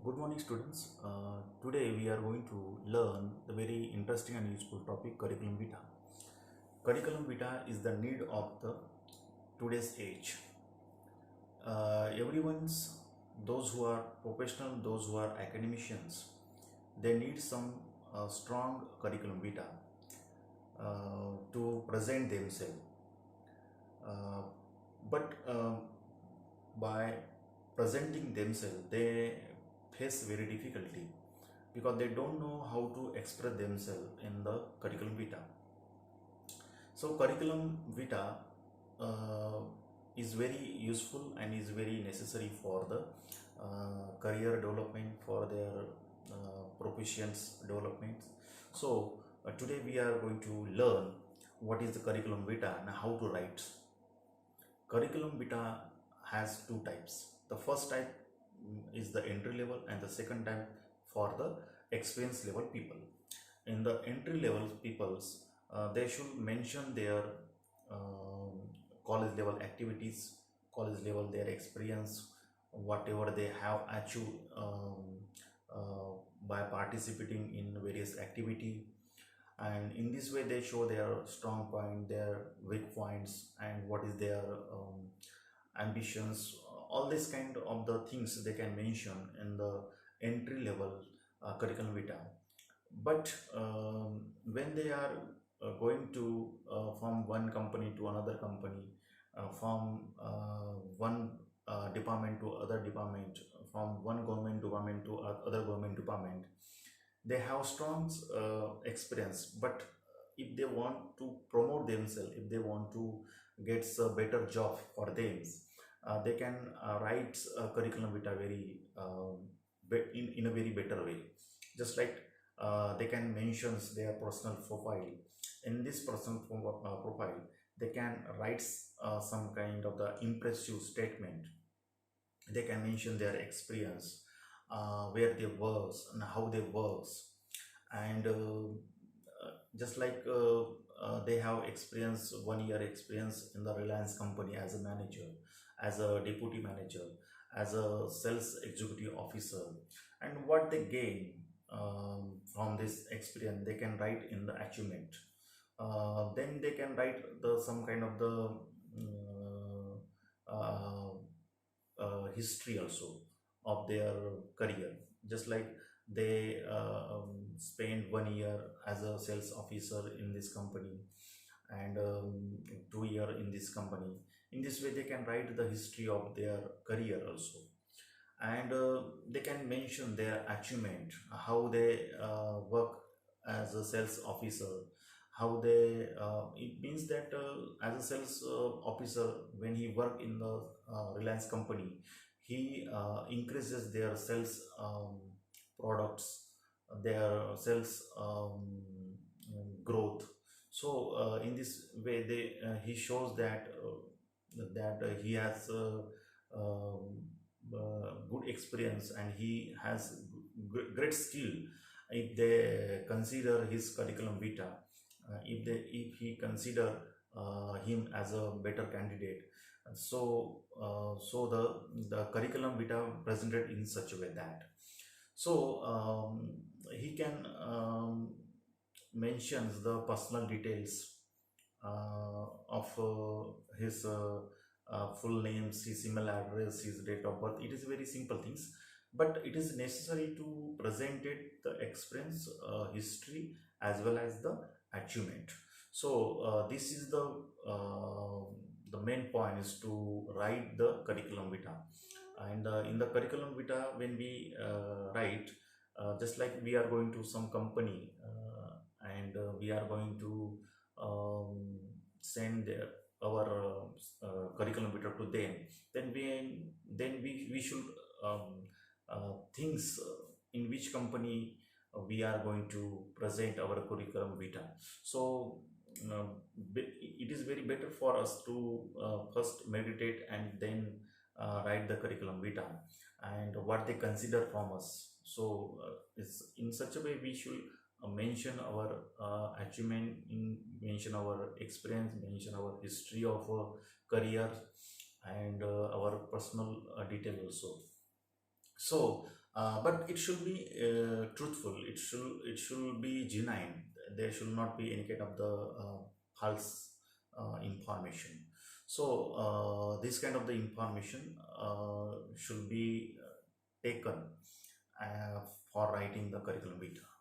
Good morning, students. Today we are going to learn the very interesting and useful topic curriculum vitae. Curriculum vitae is the need of the today's age. Everyone's those who are professional, those who are academicians, they need some strong curriculum vitae to present themselves. Uh, but by presenting themselves, they face very difficulty because they don't know how to express themselves in the curriculum vitae. So curriculum vitae uh, is very useful and is very necessary for the career development, for their proficiency development. So today we are going to learn what is the curriculum vitae and how to write. Curriculum vitae has two types. The first type is the entry level, and the second type for the experience level people. In the entry level peoples, they should mention their college level activities, college level their experience, whatever they have achieved by participating in various activity, and in this way they show their strong point, their weak points, and what is their ambitions. All this kind of the things they can mention in the entry level curriculum vitae. But when they are going to from one company to another company, from one department to other department, from one government department to other government department, they have strong experience. But if they want to promote themselves, if they want to get a better job for them, they can write a curriculum vitae very in a very better way. Just like they can mention their personal profile. In this personal profile, they can write some kind of the impressive statement. They can mention their experience, where they work and how they work, and just like they have experience, 1 year experience in the Reliance company as a manager, as a deputy manager, as a sales executive officer, and what they gain from this experience they can write in the achievement. Then they can write the some kind of the uh, history also of their career. Just like they spend 1 year as a sales officer in this company, and 2 year in this company. In this way they can write the history of their career also, and they can mention their achievement, how they work as a sales officer, how they it means that as a sales officer, when he work in the Reliance company, he increases their sales products, their sales growth. So in this way they he shows that he has good experience, and he has great skill. If they consider his curriculum vitae, if he consider him as a better candidate, so the curriculum vitae presented in such a way that, so he can mentions the personal details of his full names, his email address, his date of birth. It is very simple things, but it is necessary to present it the experience, history, as well as the achievement. So this is the main point is to write the curriculum vitae. And in the curriculum vitae, when we write, just like we are going to some company, and we are going to send our curriculum vitae to them, then we should things in which company we are going to present our curriculum vitae. So uh, it is very better for us to first meditate and then write the curriculum vitae and what they consider from us. So it's in such a way we should mention our achievement, mention our experience, mention our history of career, and our personal detail also. So but it should be truthful. It should be genuine. There should not be any kind of the false information. So this kind of the information should be taken uh, for writing the curriculum vitae.